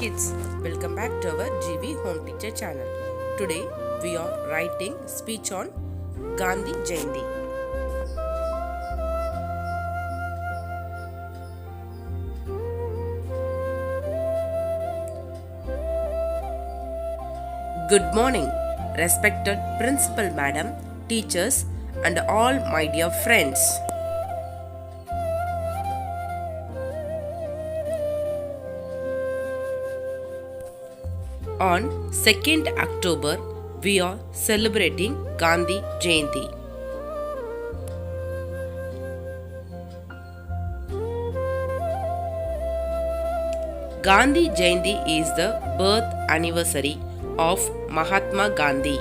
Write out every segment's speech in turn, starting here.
kids, welcome back to our GV Home Teacher channel. Today we are writing speech on Gandhi Jayanti. Good morning, respected Principal Madam, teachers and all my dear friends. On 2nd October, we are celebrating Gandhi Jayanti. Gandhi Jayanti is the birth anniversary of Mahatma Gandhi.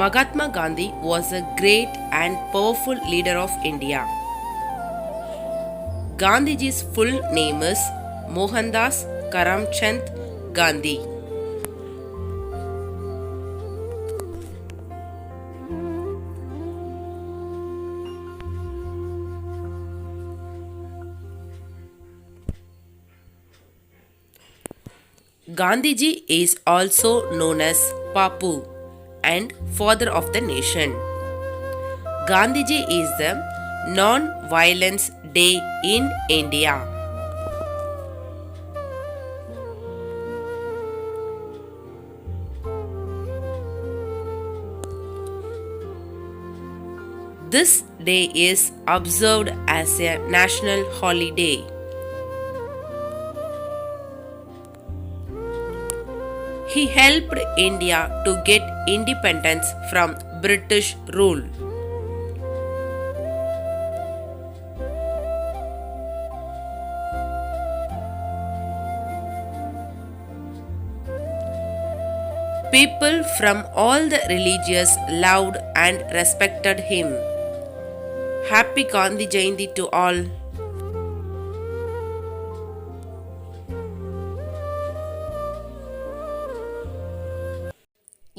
Mahatma Gandhi was a great and powerful leader of India. Gandhiji's full name is Mohandas Karamchand Gandhi. Gandhiji is also known as Bapu and father of the nation. Gandhiji is the non-violence day in India. This day is observed as a national holiday. He helped India to get independence from British rule. People from all the religions loved and respected him. Happy Gandhi Jayanti to all.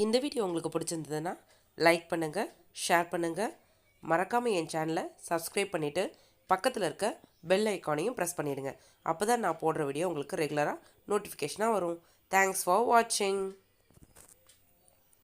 இந்த video உங்களுக்கு பிடிச்சிருந்ததுன்னா like பண்ணுங்கள், share பண்ணுங்கள், மறக்காமல் என் சேனலை subscribe பண்ணிவிட்டு பக்கத்தில் இருக்க பெல் ஐக்கானையும் ப்ரெஸ் பண்ணிவிடுங்க. அப்போ தான் நான் போடுற வீடியோ உங்களுக்கு ரெகுலராக நோட்டிஃபிகேஷனாக வரும். தேங்க்ஸ் ஃபார் வாட்சிங்.